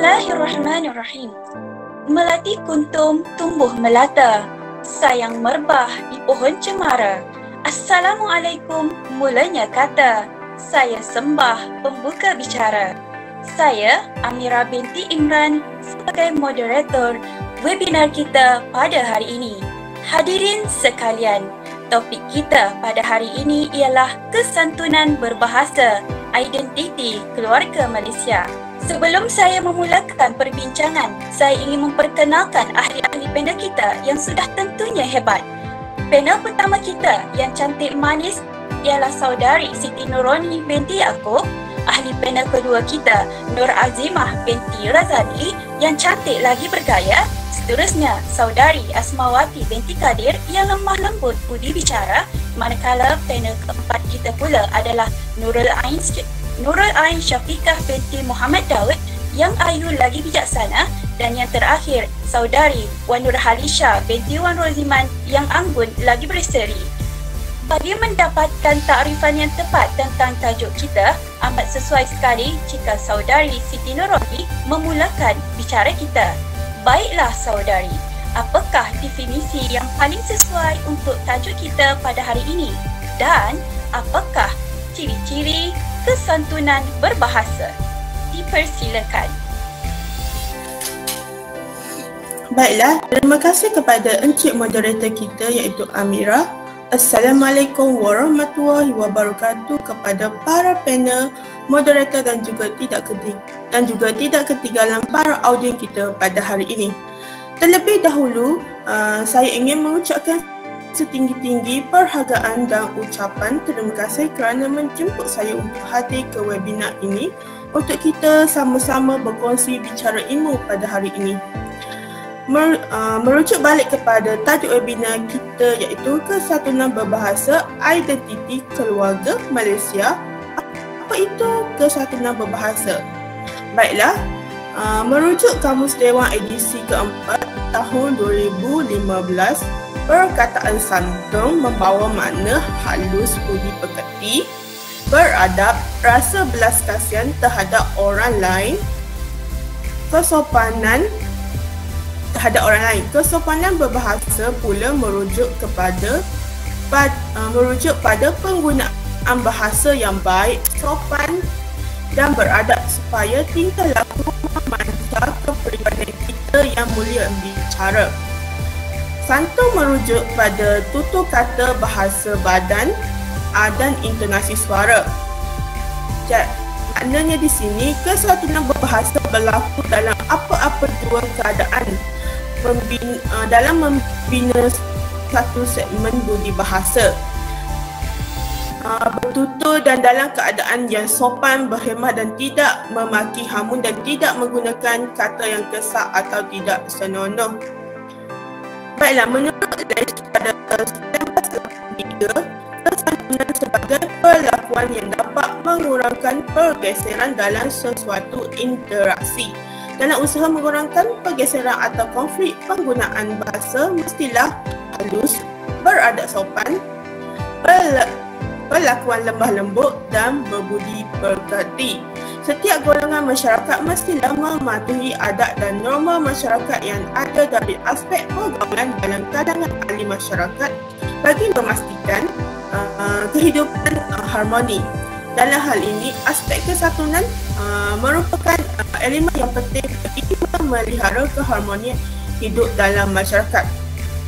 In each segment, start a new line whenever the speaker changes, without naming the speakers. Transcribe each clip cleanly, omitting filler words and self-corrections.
Bismillahirrahmanirrahim. Melati kuntum tumbuh melata, sayang merbah di pohon cemara. Assalamualaikum mulanya kata, saya sembah pembuka bicara. Saya Amira binti Imran sebagai moderator webinar kita pada hari ini. Hadirin sekalian, topik kita pada hari ini ialah kesantunan berbahasa, identiti keluarga Malaysia. Sebelum saya memulakan perbincangan, saya ingin memperkenalkan ahli-ahli panel kita yang sudah tentunya hebat. Panel pertama kita yang cantik manis ialah saudari Siti Nuroni binti Yaakob. Ahli panel kedua kita, Nur Azimah binti Razali yang cantik lagi bergaya. Seterusnya, saudari Asmawati binti Kadir yang lemah lembut budi bicara. Manakala panel keempat kita pula adalah Nurul Ain Syafiqah binti Muhammad Daud yang ayu lagi bijaksana, dan yang terakhir saudari Wan Nur Halisha binti Wan Roziman yang anggun lagi berseri. Bagi mendapatkan takrifan yang tepat tentang tajuk kita, amat sesuai sekali jika saudari Siti Nuroni memulakan bicara kita. Baiklah saudari, apakah definisi yang paling sesuai untuk tajuk kita pada hari ini? Dan apakah ciri-ciri kesantunan berbahasa? Dipersilakan.
Baiklah, terima kasih kepada encik moderator kita iaitu Amira. Assalamualaikum warahmatullahi wabarakatuh kepada para panel, moderator dan juga tidak ketinggalan para audien kita pada hari ini. Terlebih dahulu, saya ingin mengucapkan setinggi-tinggi perhargaan dan ucapan terima kasih kerana menjemput saya untuk hadir ke webinar ini untuk kita sama-sama berkongsi bicara ilmu pada hari ini. Merujuk balik kepada tajuk webinar kita iaitu kesantunan berbahasa, identiti keluarga Malaysia. Apa itu kesantunan berbahasa? Baiklah, merujuk Kamus Dewan edisi keempat tahun 2015, perkataan santun membawa makna halus budi pekerti, beradab, rasa belas kasihan terhadap orang lain, kesopanan terhadap orang lain. Kesopanan berbahasa pula merujuk pada penggunaan bahasa yang baik, sopan dan beradab supaya tingkah laku memancar kepribadian kita yang mulia bicara. Santun merujuk pada tutur kata, bahasa badan dan intonasi suara. Maknanya di sini kesantunan berbahasa berlaku dalam apa-apa dua keadaan dalam membina satu segmen budi bahasa. Bertutur dan dalam keadaan yang sopan, berhemah dan tidak memaki hamun dan tidak menggunakan kata yang kesat atau tidak senonoh. Baiklah, menurut Lesh pada 1983, kesantunan sebagai perlakuan yang dapat mengurangkan pergeseran dalam sesuatu interaksi. Dalam usaha mengurangkan pergeseran atau konflik, penggunaan bahasa mestilah halus, beradab sopan, perlakuan lemah lembut dan berbudi pekerti. Setiap golongan masyarakat mestilah mematuhi adab dan norma masyarakat yang ada dari aspek pergaulan dalam kalangan ahli masyarakat bagi memastikan kehidupan harmoni. Dalam hal ini, aspek kesantunan merupakan elemen yang penting bagi memelihara keharmonian hidup dalam masyarakat.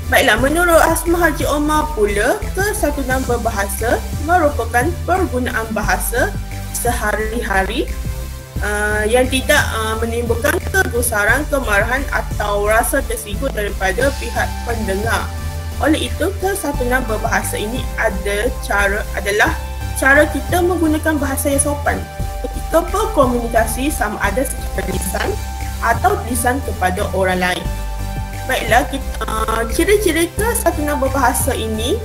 Baiklah, menurut Asma Haji Omar pula, kesantunan berbahasa merupakan pergunaan bahasa sehari-hari yang tidak menimbulkan kegusaran, kemarahan atau rasa tersinggung daripada pihak pendengar. Oleh itu, kesantunan berbahasa ini adalah cara kita menggunakan bahasa yang sopan ketika berkomunikasi, sama ada secara lisan atau lisan kepada orang lain. Baiklah, ciri-ciri kesantunan berbahasa ini,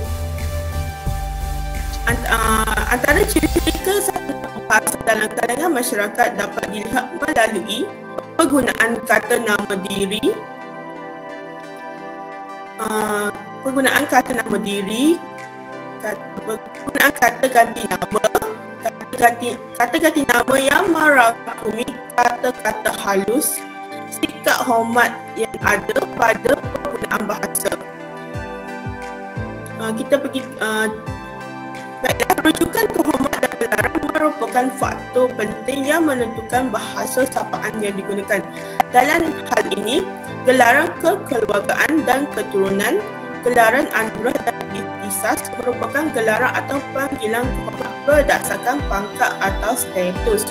antara ciri-ciri kesantunan berbahasa dalam kalangan masyarakat dapat dilihat melalui penggunaan kata nama diri, penggunaan kata ganti nama, kata kata-kata nama yang merangkumi kata-kata halus, sikap hormat yang ada pada penggunaan bahasa. Kita pergi baiklah, rujukan kehormat dan gelaran merupakan faktor penting yang menentukan bahasa sapaan yang digunakan. Dalam hal ini, gelaran kekeluargaan dan keturunan, gelaran anugerah dan ikhtisas merupakan gelaran atau panggilan kehormat berdasarkan pangkat atau status.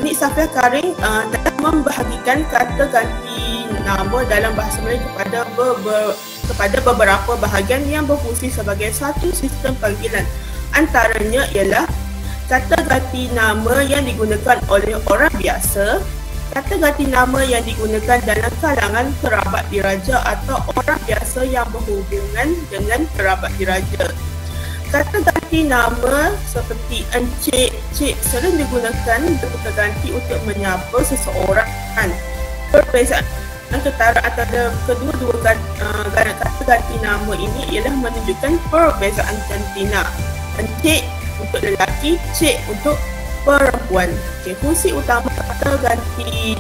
Nik Safia Karim telah membahagikan kata ganti nama dalam bahasa Melayu kepada beberapa bahagian yang berfungsi sebagai satu sistem panggilan. Antaranya ialah kata ganti nama yang digunakan oleh orang biasa, kata ganti nama yang digunakan dalam kalangan kerabat diraja atau orang biasa yang berhubungan dengan kerabat diraja. Kata ganti nama seperti encik, cik sering digunakan ketika ganti untuk menyapa seseorang. Perbezaan ketara antara kedua-dua kata ganti nama ini ialah menunjukkan perbezaan jantina. Encik untuk lelaki, cik untuk perempuan. Fungsi utama kata ganti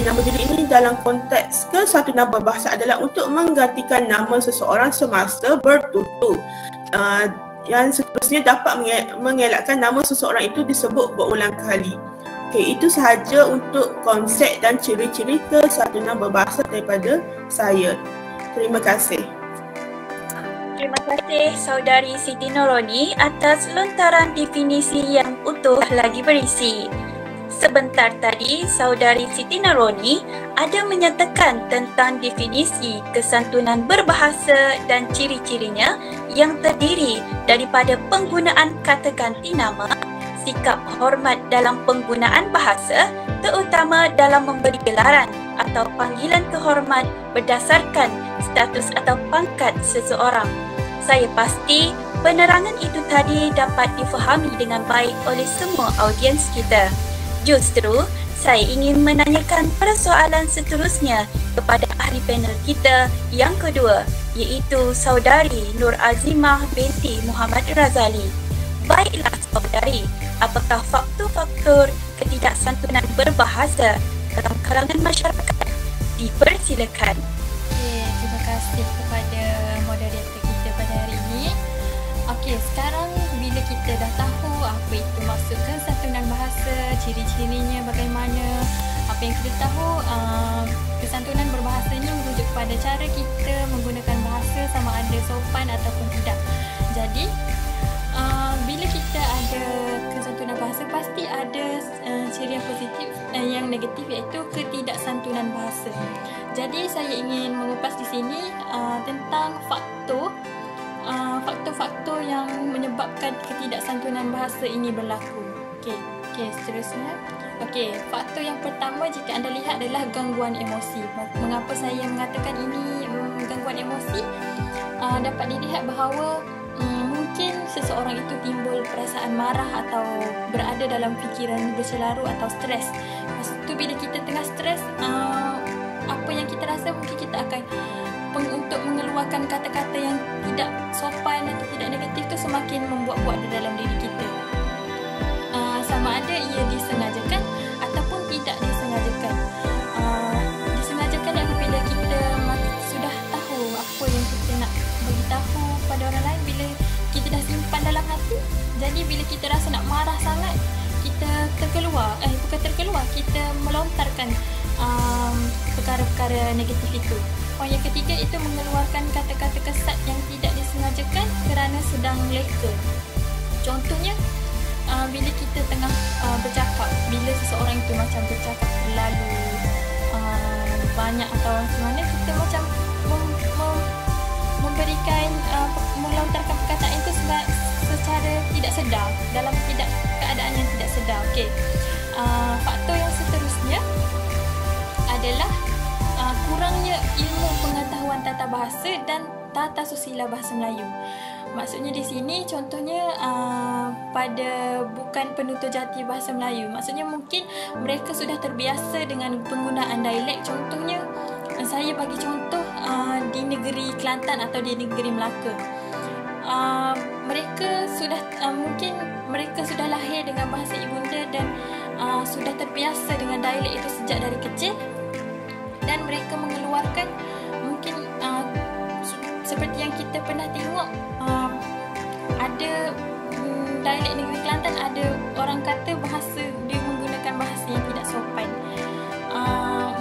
nama diri ini dalam konteks kesatuan berbahasa adalah untuk menggantikan nama seseorang semasa bertutur. Yang seterusnya dapat mengelakkan nama seseorang itu disebut berulang kali. Itu sahaja untuk konsep dan ciri-ciri kesatuan berbahasa daripada saya. Terima kasih.
Terima kasih Saudari Siti Nuroni atas lontaran definisi yang utuh lagi berisi. Sebentar tadi, Saudari Siti Nuroni ada menyatakan tentang definisi kesantunan berbahasa dan ciri-cirinya yang terdiri daripada penggunaan kata ganti nama, sikap hormat dalam penggunaan bahasa, terutama dalam memberi gelaran atau panggilan kehormat berdasarkan status atau pangkat seseorang. Saya pasti penerangan itu tadi dapat difahami dengan baik oleh semua audiens kita. Justru, saya ingin menanyakan persoalan seterusnya kepada ahli panel kita yang kedua, iaitu Saudari Nur Azimah binti Muhammad Razali. Baiklah Saudari, apakah faktor-faktor ketidaksantunan berbahasa dalam kalangan masyarakat? Dipersilakan.
Terima kasih kepada moderator kita pada hari ini. Sekarang bila kita dah tahu apa itu maksud kesantunan bahasa, ciri-cirinya bagaimana, apa yang kita tahu, kesantunan berbahasa ini merujuk kepada cara kita menggunakan bahasa sama ada sopan ataupun tidak. Jadi bila kita ada kesantunan bahasa, pasti ada ciri yang positif dan yang negatif, iaitu ketidaksantunan bahasa. Jadi saya ingin mengupas di sini tentang faktor-faktor yang menyebabkan ketidaksantunan bahasa ini berlaku. Seterusnya. Faktor yang pertama jika anda lihat adalah gangguan emosi. Mengapa saya mengatakan ini gangguan emosi? Dapat dilihat bahawa mungkin seseorang itu timbul perasaan marah atau berada dalam fikiran berselaru atau stres. Lepas tu bila kita tengah stres, apa yang kita rasa mungkin kita akan untuk mengeluarkan kata-kata yang tidak sopan atau tidak negatif tu semakin membuat-buat di dalam diri kita. Sama ada ia disengajakan ataupun tidak disengajakan. Disengajakan apabila kita sudah tahu apa yang kita nak beritahu pada orang lain, bila kita dah simpan dalam hati. Jadi bila kita rasa nak marah sangat, kita kita melontarkan perkara-perkara negatif itu. Poin yang ketiga itu mengeluarkan kata-kata kesat yang tidak disengajakan kerana sedang leka. Contohnya, bila kita tengah bercakap, bila seseorang itu macam bercakap terlalu banyak atau macam mana, kita macam memberikan melontarkan perkataan itu secara tidak sedar, dalam keadaan yang tidak sedar. Faktor yang seterusnya adalah kurangnya ilmu pengetahuan tata bahasa dan tata susila bahasa Melayu. Maksudnya di sini contohnya pada bukan penutur jati bahasa Melayu. Maksudnya mungkin mereka sudah terbiasa dengan penggunaan dialek. Contohnya saya bagi contoh di negeri Kelantan atau di negeri Melaka. mereka sudah mungkin mereka sudah lahir dengan bahasa ibunda dan sudah terbiasa dengan dialek itu sejak dari kecil, dan mereka mengeluarkan mungkin seperti yang kita pernah tengok, ada dialek negeri Kelantan, ada orang kata bahasa dia menggunakan bahasa yang tidak sopan.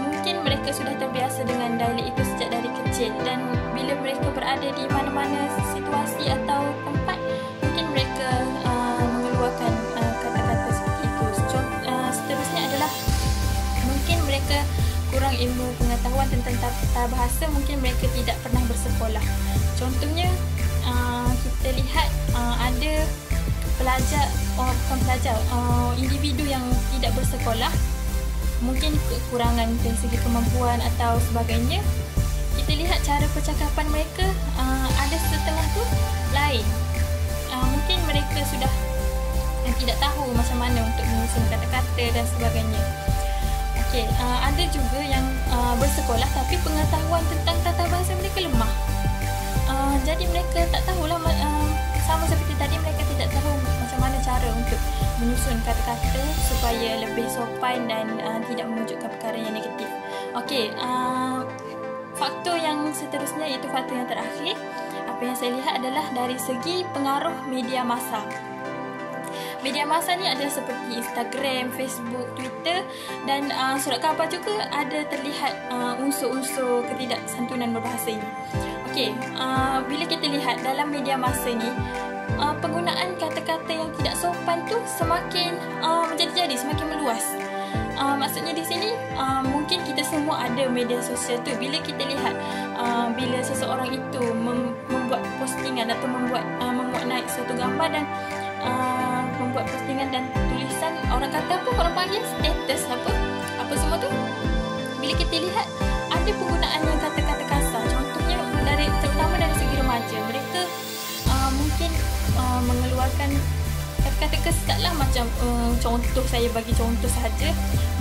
Mungkin mereka sudah terbiasa dengan dialek itu sejak dari kecil, dan bila mereka berada di mana-mana situasi atau tempat, mungkin mereka mengeluarkan kata-kata seperti itu. Seterusnya adalah mungkin mereka kurang ilmu pengetahuan tentang tata bahasa, mungkin mereka tidak pernah bersekolah. Contohnya kita lihat ada pelajar, bukan pelajar, individu yang tidak bersekolah, mungkin kekurangan dari segi kemampuan atau sebagainya. Kita lihat cara percakapan mereka, ada setengah tu lain. Mungkin mereka sudah tidak tahu macam mana untuk menyusun kata-kata dan sebagainya. Okey, ada juga yang bersekolah tapi pengetahuan tentang tata bahasa mereka lemah. Jadi mereka tak tahulah, sama seperti tadi, mereka tidak tahu macam mana cara untuk menyusun kata-kata supaya lebih sopan dan tidak menunjukkan perkara yang negatif. Okey, faktor yang seterusnya, iaitu faktor yang terakhir, apa yang saya lihat adalah dari segi pengaruh media massa. Media massa ni adalah seperti Instagram, Facebook, Twitter, dan surat khabar juga ada terlihat unsur-unsur ketidaksantunan berbahasa ini. Okey, bila kita lihat dalam media massa ni, penggunaan kata-kata yang tidak sopan tu semakin menjadi-jadi, semakin meluas. Maksudnya di sini mungkin kita semua ada media sosial tu. Bila kita lihat bila seseorang itu membuat postingan atau membuat naik satu gambar dan membuat postingan dan tulisan, orang kata apa, orang panggil status apa semua tu, bila kita lihat ada penggunaan yang kata-kata kasar. Contohnya terutama dari segi remaja, mereka mungkin mengeluarkan kata-kata kesat lah, macam contoh, saya bagi contoh sahaja,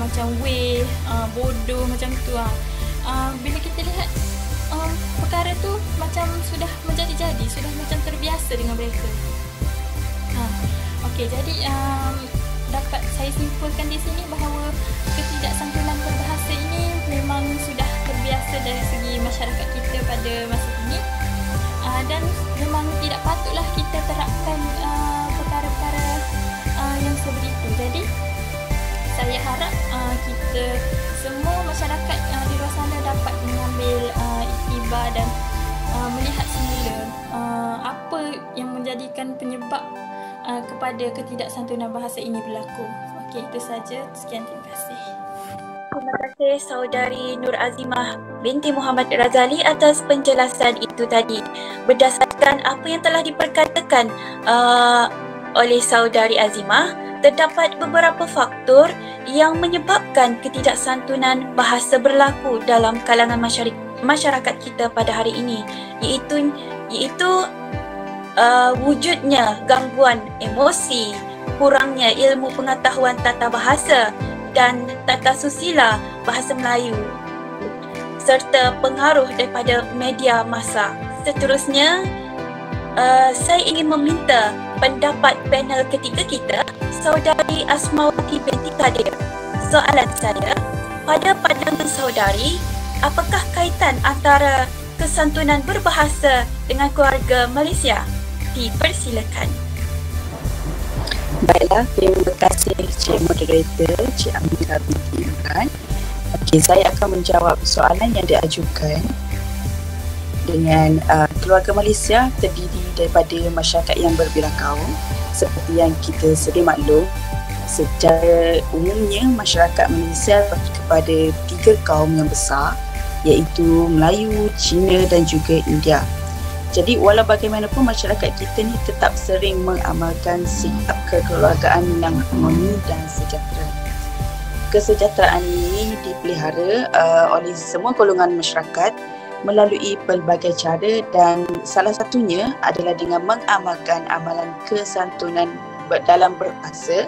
macam weh, bodoh, macam tu. Bila kita lihat perkara tu macam sudah menjadi-jadi, sudah macam terbiasa dengan mereka. Okey, jadi dapat saya simpulkan di sini bahawa ketidaksantunan berbahasa ini memang sudah terbiasa dari segi masyarakat kita pada masa ini, dan memang tidak patutlah kita terapkan perkara-perkara yang seperti itu. Jadi saya harap kita semua masyarakat di luar sana dapat mengambil iktibar dan melihat semula apa yang menjadikan penyebab kepada ketidaksantunan bahasa ini berlaku. Okey, itu saja. Sekian, terima kasih.
Terima kasih Saudari Nur Azimah binti Muhammad Razali atas penjelasan itu tadi. Berdasarkan apa yang telah diperkatakan oleh Saudari Azimah, terdapat beberapa faktor yang menyebabkan ketidaksantunan bahasa berlaku dalam kalangan masyarakat kita pada hari ini, iaitu wujudnya gangguan emosi, kurangnya ilmu pengetahuan tata bahasa dan tata susila bahasa Melayu, serta pengaruh daripada media massa. Seterusnya, saya ingin meminta pendapat panel ketiga kita, Saudari Asmawati binti Kadir. Soalan saya, pada pandangan saudari, apakah kaitan antara kesantunan berbahasa dengan keluarga Malaysia? Dipersilakan.
Baiklah, terima kasih Cik Moderator, Cik Amira binti Imran. Okey, saya akan menjawab soalan yang diajukan. Dengan keluarga Malaysia terdiri daripada masyarakat yang berbelah kaum. Seperti yang kita sedia maklum, secara umumnya masyarakat Malaysia bagi kepada 3 kaum yang besar, iaitu Melayu, Cina dan juga India. Jadi walau bagaimanapun masyarakat kita ni tetap sering mengamalkan sikap kekeluargaan yang harmoni dan sejahtera. Kesejahteraan ini dipelihara oleh semua golongan masyarakat melalui pelbagai cara, dan salah satunya adalah dengan mengamalkan amalan kesantunan dalam berbahasa.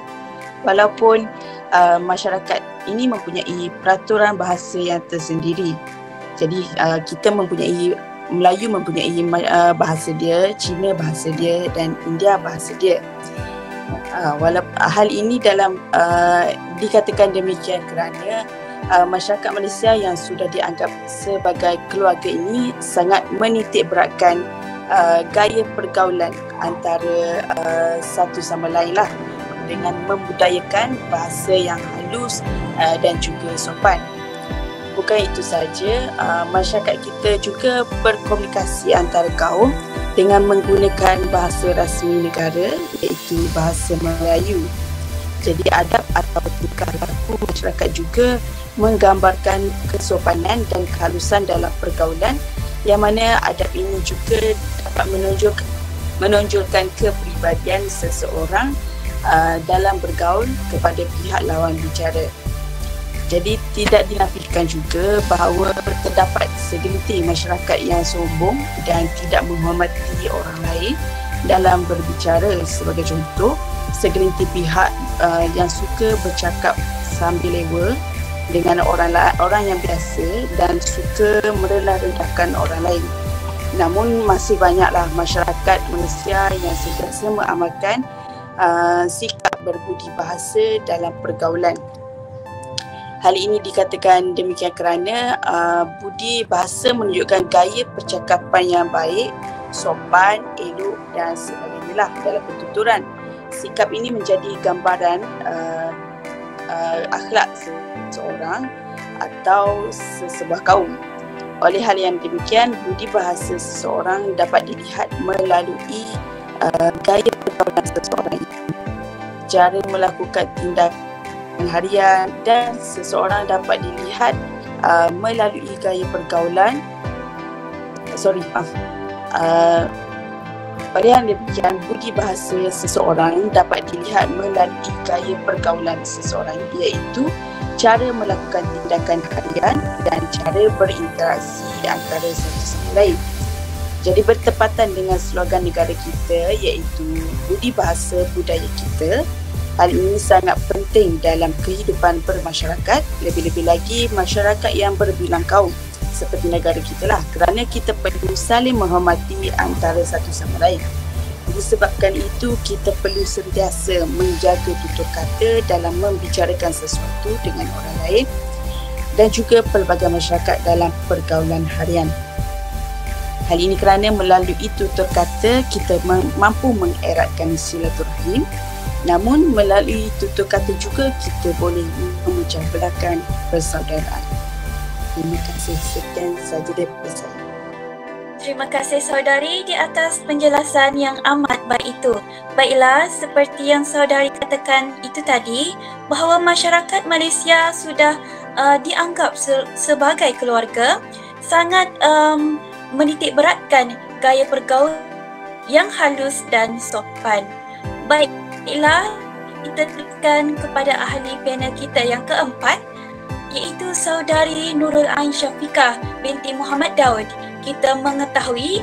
Walaupun masyarakat ini mempunyai peraturan bahasa yang tersendiri. Jadi kita mempunyai Melayu mempunyai bahasa dia, Cina bahasa dia dan India bahasa dia. Hal ini dikatakan demikian kerana masyarakat Malaysia yang sudah dianggap sebagai keluarga ini sangat menitik beratkan gaya pergaulan antara satu sama lain lah, dengan membudayakan bahasa yang halus dan juga sopan. Bukan itu saja, masyarakat kita juga berkomunikasi antara kaum dengan menggunakan bahasa rasmi negara, iaitu bahasa Melayu. Jadi adab atau tingkah laku masyarakat juga menggambarkan kesopanan dan kehalusan dalam pergaulan, yang mana adab ini juga dapat menonjolkan kepribadian seseorang dalam bergaul kepada pihak lawan bicara. Jadi tidak dinafikan juga bahawa terdapat segelintir masyarakat yang sombong dan tidak menghormati orang lain dalam berbicara. Sebagai contoh, segelintir pihak yang suka bercakap sambil lewa dengan orang yang biasa dan suka merendah-rendahkan orang lain. Namun masih banyaklah masyarakat Malaysia yang sentiasa mengamalkan sikap berbudi bahasa dalam pergaulan. Hal ini dikatakan demikian kerana budi bahasa menunjukkan gaya percakapan yang baik, sopan, elok dan sebagainya dalam pertuturan. Sikap ini menjadi gambaran akhlak seseorang atau sesebuah kaum. Oleh hal yang demikian, budi bahasa seseorang dapat dilihat melalui gaya pergaulan seseorang itu, cara melakukan tindakan harian, dan seseorang dapat dilihat melalui gaya pergaulan oleh yang demikian, budi bahasa seseorang dapat dilihat melalui gaya pergaulan seseorang, iaitu cara melakukan tindakan harian dan cara berinteraksi antara satu sama lain. Jadi bertepatan dengan slogan negara kita, iaitu budi bahasa budaya kita. Hal ini sangat penting dalam kehidupan bermasyarakat, lebih-lebih lagi masyarakat yang berbilang kaum seperti negara kita lah, kerana kita perlu saling menghormati antara satu sama lain. Disebabkan itu, kita perlu sentiasa menjaga tutur kata dalam membicarakan sesuatu dengan orang lain dan juga pelbagai masyarakat dalam pergaulan harian. Hal ini kerana melalui tutur kata kita mampu mengeratkan silaturahim, namun melalui tutur kata juga kita boleh memecah belahkan persaudaraan. Terima kasih, sekian sahaja daripada saya.
Terima kasih saudari di atas penjelasan yang amat baik itu. Baiklah, seperti yang saudari katakan itu tadi, bahawa masyarakat Malaysia sudah dianggap sebagai keluarga, sangat menitik beratkan gaya pergaul yang halus dan sopan. Baiklah, kita teruskan kepada ahli panel kita yang keempat, iaitu saudari Nurul Ain Syafiqah binti Muhammad Daud. Kita mengetahui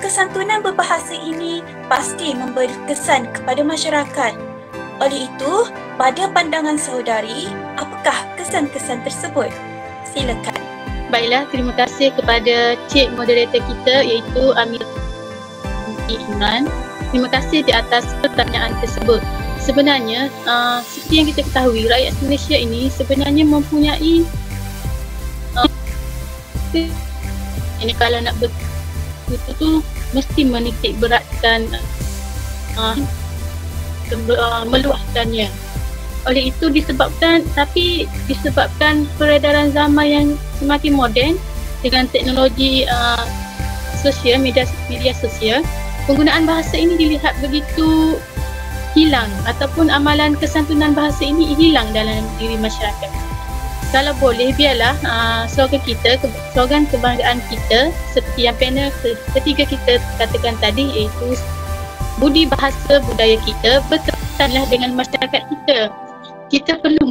kesantunan berbahasa ini pasti memberi kesan kepada masyarakat. Oleh itu, pada pandangan saudari, apakah kesan-kesan tersebut? Silakan.
Baiklah, terima kasih kepada Cik Moderator kita, iaitu Amir Iman. Terima kasih di atas pertanyaan tersebut. Sebenarnya, seperti yang kita ketahui, rakyat Malaysia ini sebenarnya mempunyai ini kalau nak betul tu mesti menitik beratkan meluahkannya. Oleh itu disebabkan peredaran zaman yang semakin moden dengan teknologi sosial, media sosial, penggunaan bahasa ini dilihat begitu hilang ataupun amalan kesantunan bahasa ini hilang dalam diri masyarakat. Kalau boleh, biarlah slogan kebanggaan kita seperti yang panel ketiga kita katakan tadi, iaitu budi bahasa budaya kita bertepatanlah dengan masyarakat kita. Kita perlu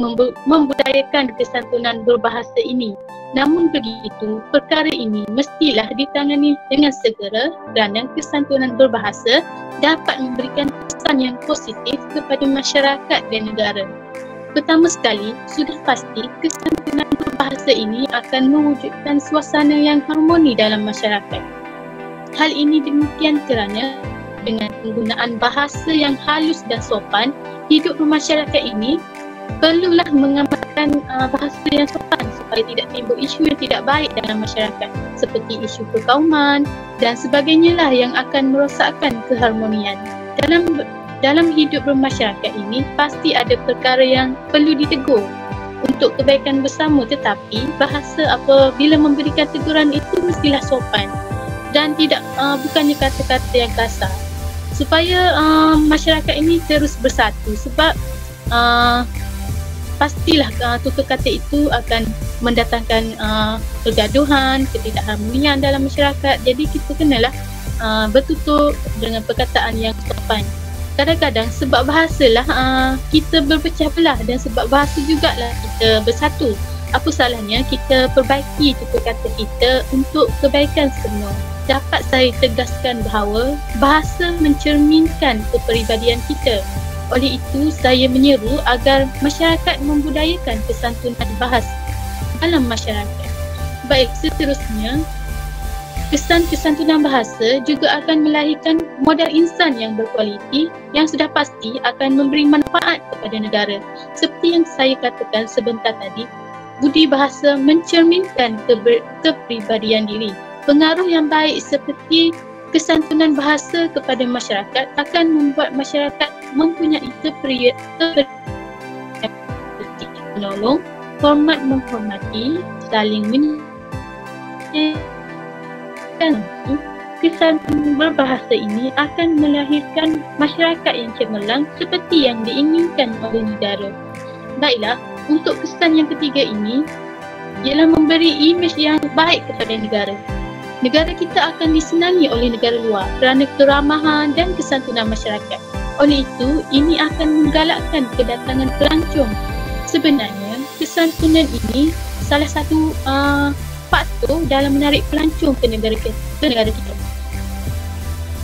membudayakan kesantunan berbahasa ini. Namun begitu, perkara ini mestilah ditangani dengan segera kerana kesantunan berbahasa dapat memberikan kesan yang positif kepada masyarakat dan negara. Pertama sekali, sudah pasti kesantunan berbahasa ini akan mewujudkan suasana yang harmoni dalam masyarakat. Hal ini demikian kerana dengan penggunaan bahasa yang halus dan sopan, hidup bermasyarakat ini perlulah mengamalkan bahasa yang sopan supaya tidak timbul isu yang tidak baik dalam masyarakat seperti isu perkauman dan sebagainya lah yang akan merosakkan keharmonian. Dalam hidup bermasyarakat ini pasti ada perkara yang perlu ditegur untuk kebaikan bersama, tetapi bahasa apabila memberikan teguran itu mestilah sopan dan tidak bukannya kata-kata yang kasar supaya masyarakat ini terus bersatu, sebab pastilah tutur kata itu akan mendatangkan pergaduhan, ketidakharmonian dalam masyarakat. Jadi kita kenalah bertutur dengan perkataan yang sopan. Kadang-kadang sebab bahasalah kita berpecah belah dan sebab bahasa jugalah kita bersatu. Apa salahnya kita perbaiki tutur kata kita untuk kebaikan semua. Dapat saya tegaskan bahawa bahasa mencerminkan kepribadian kita. Oleh itu, saya menyeru agar masyarakat membudayakan kesantunan bahasa dalam masyarakat. Baik, seterusnya, kesan kesantunan bahasa juga akan melahirkan modal insan yang berkualiti yang sudah pasti akan memberi manfaat kepada negara. Seperti yang saya katakan sebentar tadi, budi bahasa mencerminkan kepribadian diri. Pengaruh yang baik seperti kesantunan bahasa kepada masyarakat akan membuat masyarakat mempunyai menolong, hormat menghormati, saling dan kesantunan berbahasa ini akan melahirkan masyarakat yang cemerlang seperti yang diinginkan oleh negara. Baiklah, untuk kesan yang ketiga ini ialah memberi imej yang baik kepada negara. Negara kita akan disenangi oleh negara luar kerana keramahan dan kesantunan masyarakat. Oleh itu, ini akan menggalakkan kedatangan pelancong. Sebenarnya, kesantunan ini salah satu faktor dalam menarik pelancong ke negara kita.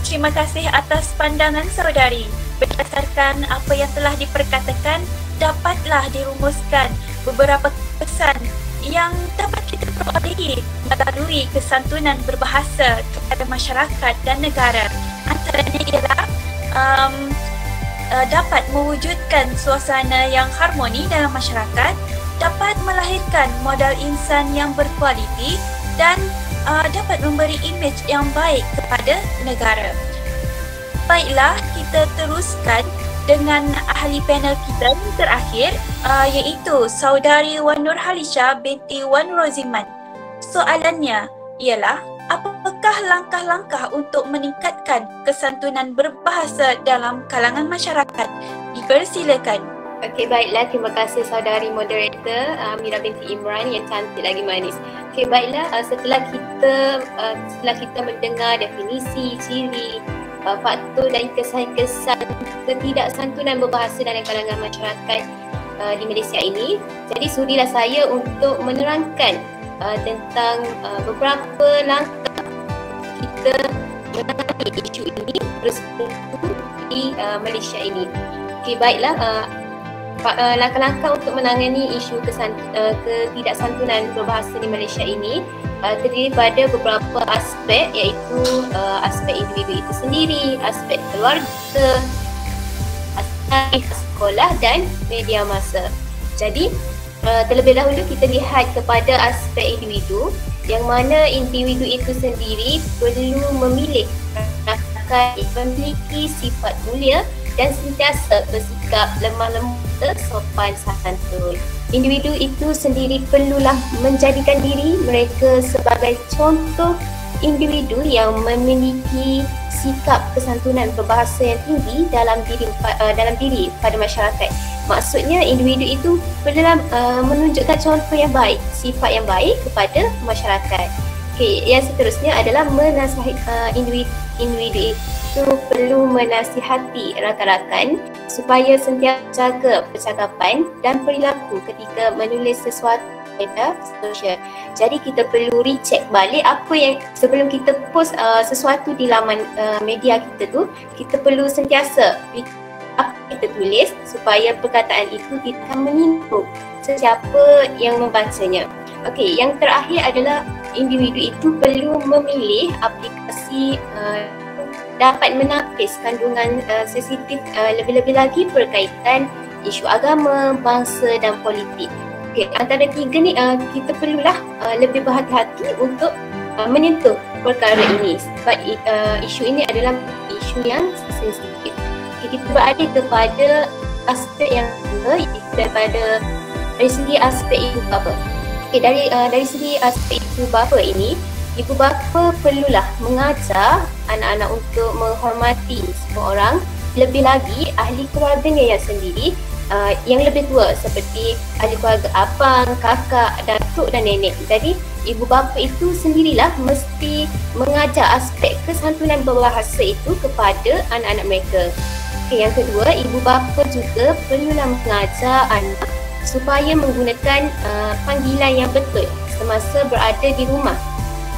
Terima kasih atas pandangan saudari. Berdasarkan apa yang telah diperkatakan, dapatlah dirumuskan beberapa pesan yang dapat kita perolehi melalui kesantunan berbahasa kepada masyarakat dan negara. Antaranya ialah dapat mewujudkan suasana yang harmoni dalam masyarakat, dapat melahirkan modal insan yang berkualiti dan dapat memberi imej yang baik kepada negara. Baiklah, kita teruskan dengan ahli panel kita yang terakhir, iaitu Saudari Wan Nurhalisha binti Wan Roziman. Soalannya ialah, apakah langkah-langkah untuk meningkatkan kesantunan berbahasa dalam kalangan masyarakat? Dipersilakan.
Okey, baiklah. Terima kasih saudari moderator Mira binti Imran yang cantik lagi manis. Okey, baiklah. Setelah kita mendengar definisi, ciri, faktor dan kesan-kesan ketidaksantunan berbahasa dalam kalangan masyarakat di Malaysia ini, jadi sudilah saya untuk menerangkan tentang beberapa langkah kita menangani isu ini terus di Malaysia ini. Okey, baiklah. Langkah-langkah untuk menangani isu ketidaksantunan berbahasa di Malaysia ini terdiri pada beberapa aspek, iaitu aspek individu itu sendiri, aspek keluarga, aspek sekolah dan media massa. Jadi terlebih dahulu kita lihat kepada aspek individu, yang mana individu itu sendiri perlu memilih akan memiliki sifat mulia dan sentiasa bersikap lemah lembut, sopan santun. Individu itu sendiri perlulah menjadikan diri mereka sebagai contoh individu yang memiliki sikap kesantunan berbahasa yang tinggi dalam diri pada masyarakat. Maksudnya individu itu perlulah menunjukkan contoh yang baik, sifat yang baik kepada masyarakat. Okey, yang seterusnya adalah individu itu perlu menasihati rakan-rakan supaya sentiasa jaga percakapan dan perilaku ketika menulis sesuatu pada sosial. Jadi kita perlu recheck balik apa yang sebelum kita post sesuatu di laman media kita tu, kita perlu sentiasa apa kita tulis supaya perkataan itu tidak menyinggung sesiapa yang membacanya. Okey, yang terakhir adalah individu itu perlu memilih aplikasi dapat menapis kandungan sensitif lebih-lebih lagi berkaitan isu agama, bangsa dan politik. Okay, antara tiga ni kita perlulah lebih berhati-hati untuk menyentuh perkara ini sebab isu ini adalah isu yang sensitif. Okay, kita beralih kepada aspek yang kedua daripada dari segi aspek ibu bapa. Okay, dari segi aspek ibu bapa ini, ibu bapa perlulah mengajar anak-anak untuk menghormati semua orang, lebih lagi ahli keluarganya yang sendiri yang lebih tua seperti ahli keluarga abang, kakak, datuk dan nenek. Jadi ibu bapa itu sendirilah mesti mengajar aspek kesantunan berbahasa itu kepada anak-anak mereka. Okay, yang kedua, ibu bapa juga perlulah mengajar anak supaya menggunakan panggilan yang betul semasa berada di rumah.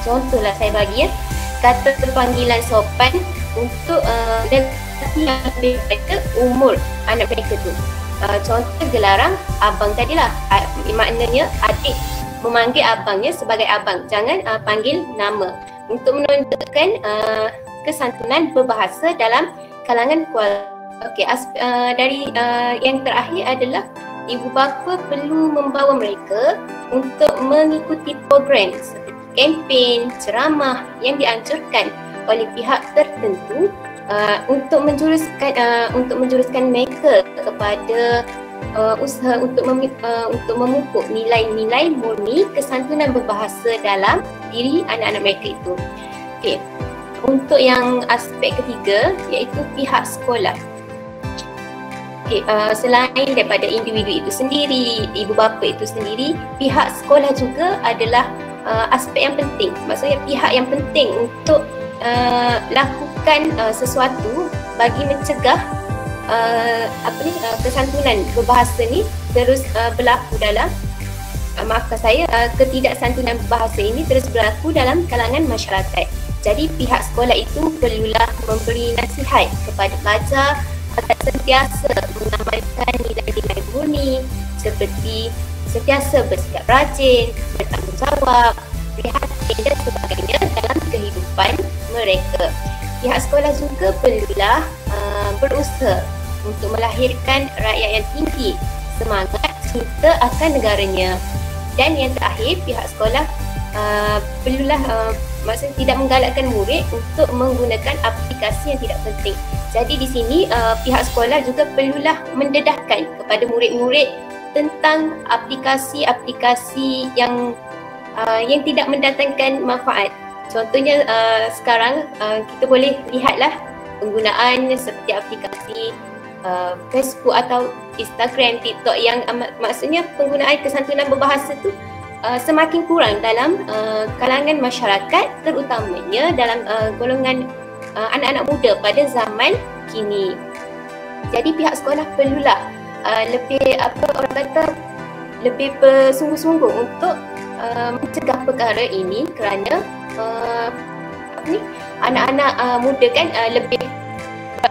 Contohlah saya bagi kata panggilan sopan untuk lelaki yang lebih daripada umur anak mereka tu. Contoh gelaran abang tadilah, maknanya adik memanggil abangnya sebagai abang, jangan panggil nama, untuk menunjukkan kesantunan berbahasa dalam kalangan keluarga. Okey, dari yang terakhir adalah ibu bapa perlu membawa mereka untuk mengikuti program seperti kempen, ceramah yang dianjurkan oleh pihak tertentu untuk menjuruskan mereka kepada usaha untuk memupuk nilai-nilai murni kesantunan berbahasa dalam diri anak-anak mereka itu. Okey. Untuk yang aspek ketiga iaitu pihak sekolah. Okay, selain daripada individu itu sendiri, ibu bapa itu sendiri, pihak sekolah juga adalah aspek yang penting. Maksudnya pihak yang penting untuk lakukan sesuatu bagi mencegah kesantunan berbahasa ni terus berlaku dalam maafkan saya, ketidaksantunan berbahasa ini terus berlaku dalam kalangan masyarakat. Jadi pihak sekolah itu perlulah memberi nasihat kepada pelajar agar sentiasa mengamalkan nilai-nilai murni seperti sentiasa bersikap rajin, bertanggungjawab, prihatin dan sebagainya dalam kehidupan mereka. Pihak sekolah juga perlulah berusaha untuk melahirkan rakyat yang tinggi, semangat cinta akan negaranya. Dan yang terakhir, pihak sekolah perlulah maksudnya tidak menggalakkan murid untuk menggunakan aplikasi yang tidak penting. Jadi di sini pihak sekolah juga perlulah mendedahkan kepada murid-murid tentang aplikasi-aplikasi yang tidak mendatangkan manfaat. Contohnya sekarang kita boleh lihatlah penggunaan seperti aplikasi Facebook atau Instagram, TikTok yang maksudnya penggunaan kesantunan berbahasa tu semakin kurang dalam kalangan masyarakat, terutamanya dalam golongan anak-anak muda pada zaman kini. Jadi pihak sekolah perlulah lebih bersungguh-sungguh untuk mencegah perkara ini kerana anak-anak muda kan lebih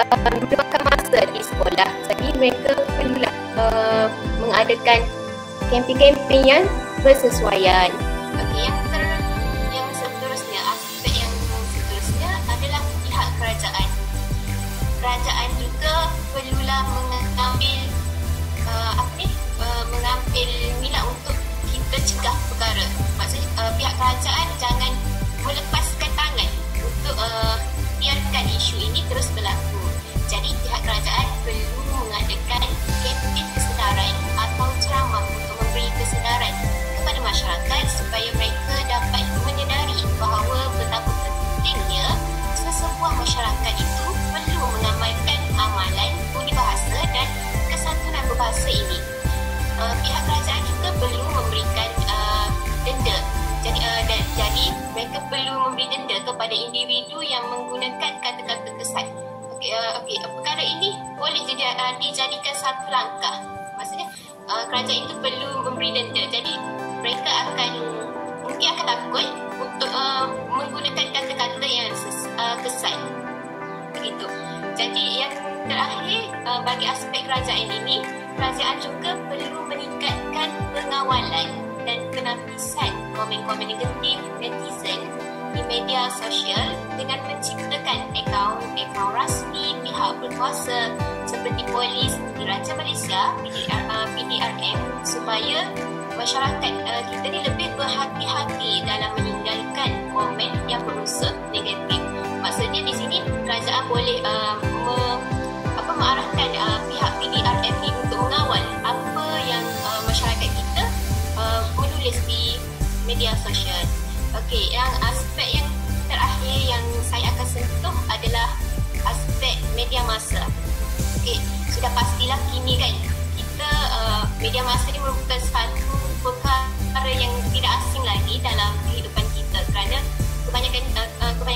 meluangkan masa di sekolah. Jadi mereka perlulah mengadakan kempen-kempen yang bersesuaian. Okey, yang seterusnya, aspek yang seterusnya adalah pihak kerajaan. Kerajaan juga perlulah mengambil minat untuk kita cegah perkara. Maksudnya pihak kerajaan jangan melepaskan tangan untuk biarkan isu ini terus berlaku. Jadi pihak kerajaan perlu mengadakan kempen kesedaran atau ceramah untuk memberi kesedaran kepada masyarakat supaya mereka dapat menyedari bahawa betapa pentingnya sesebuah masyarakat itu perlu mengamalkan amalan budi bahasa dan kesantunan berbahasa ini. Pihak kerajaan juga perlu memberikan denda. Jadi mereka perlu memberi denda kepada individu yang menggunakan kata-kata kesat. Okey, perkara ini boleh dijadikan satu langkah. Maksudnya kerajaan itu perlu memberi denda. Jadi mereka mungkin akan takut untuk menggunakan kata-kata yang kesat. Begitu. Jadi yang terakhir, bagi aspek kerajaan ini, kerajaan juga perlu meningkatkan pengawalan dan penapisan komen-komen negatif netizen di media sosial dengan menciptakan akaun rasmi pihak berkuasa seperti polis, Diraja Malaysia, PDRM, supaya masyarakat kita ni lebih berhati-hati dalam meninggalkan komen yang berunsur negatif. Maksudnya di sini kerajaan boleh mengarahkan pihak PDRM ni untuk mengawal apa yang masyarakat kita menulis di media sosial. Okey, yang aspek yang terakhir yang saya akan sentuh adalah aspek media massa. Okey, sudah pastilah kini kan kita media massa ni merupakan satu perkara yang tidak asing lagi dalam kehidupan kita, kerana kebanyakan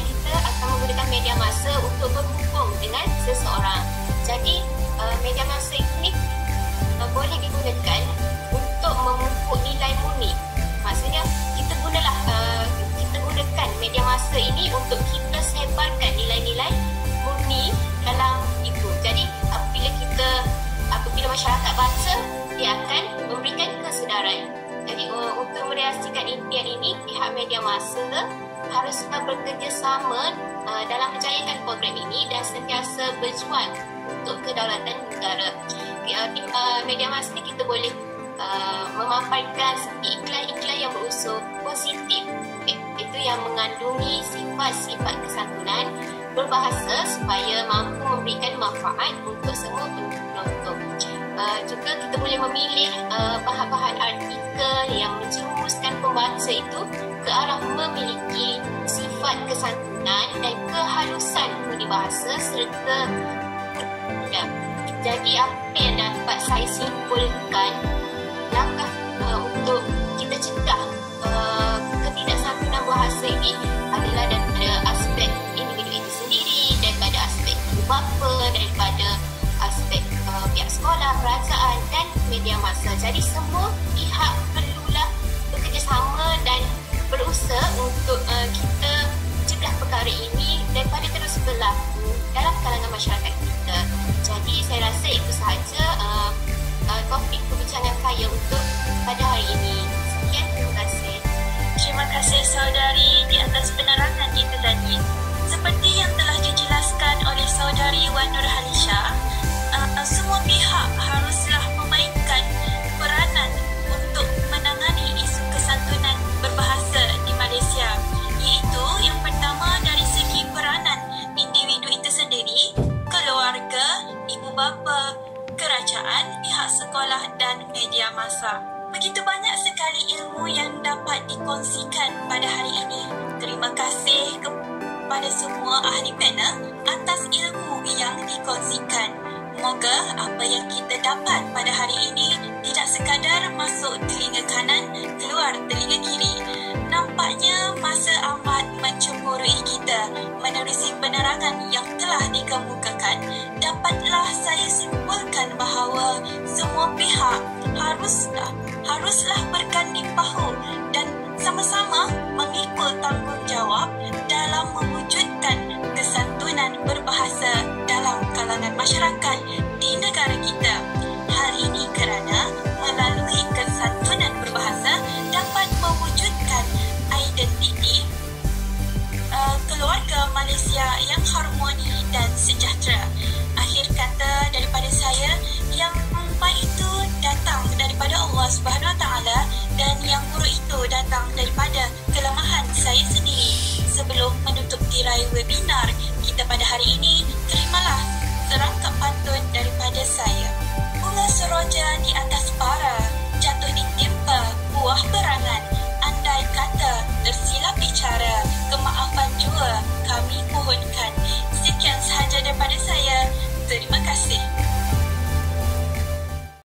kita akan menggunakan media massa untuk berhubung dengan seseorang. Jadi media massa ini boleh digunakan untuk memupuk nilai murni. Maksudnya kita gunakan media massa ini untuk kita sebarkan nilai-nilai murni dalam itu. Jadi apabila masyarakat baca, dia akan memberikan kesedaran. Jadi untuk merealisasikan impian ini, pihak media massa haruslah bekerjasama dalam menjayakan program ini dan sentiasa berjuang untuk kedaulatan negara. Media massa ni kita boleh memaparkan iklan-iklan yang berunsur positif, itu yang mengandungi sifat-sifat kesantunan berbahasa supaya mampu memberikan manfaat untuk semua penonton. Juga kita boleh memilih bahan-bahan artikel yang menjerumuskan pembaca itu ke arah memiliki sifat kesantunan dan kehalusan budi bahasa serta mudah. Jadi apa yang dapat saya simpulkan, langkah untuk kita cegah ketidaksantunan bahasa ini adalah daripada aspek individu itu sendiri, daripada aspek ibu bapa, daripada aspek pihak sekolah, kerajaan dan media massa. Jadi semua pihak perlulah bekerjasama dan berusaha untuk kita cegah perkara ini daripada terus berlaku dalam kalangan masyarakat kita. Jadi saya rasa itu sahaja topik perbincangan saya untuk pada hari ini. Sekian, terima kasih.
Terima kasih saudari di atas penerangan itu tadi. Seperti yang telah dijelaskan oleh saudari Wan Nurhalisha, semua pihak haruslah memainkan peranan untuk menangani isu kesantunan berbahasa di Malaysia, iaitu yang pertama dari segi peranan individu itu sendiri, keluarga, ibu bapa, kerajaan, pihak sekolah dan media massa. Begitu banyak sekali ilmu yang dapat dikongsikan pada hari ini. Terima kasih kepada semua ahli panel atas ilmu yang dikongsikan. Moga apa yang kita dapat pada hari ini tidak sekadar masuk telinga kanan, keluar telinga kiri. Nampaknya masa amat mencemburui kita menerusi penerangan yang telah dikemukakan. Dapatlah saya simpulkan bahawa semua pihak haruslah berganding bahu dan sama-sama memikul tanggungjawab dalam mewujudkan kesantunan berbahasa dalam kalangan masyarakat di negara kita. Hal ini kerana melalui kesantunan berbahasa dapat mewujudkan identiti keluarga Malaysia yang harmoni dan sejahtera. Akhir kata daripada saya, yang baik itu datang daripada Allah Subhanahu Wa Taala dan yang buruk itu datang daripada kelemahan saya sendiri. Sebelum menutup tirai webinar kita pada hari ini, terimalah serangkap pantun daripada saya. Bunga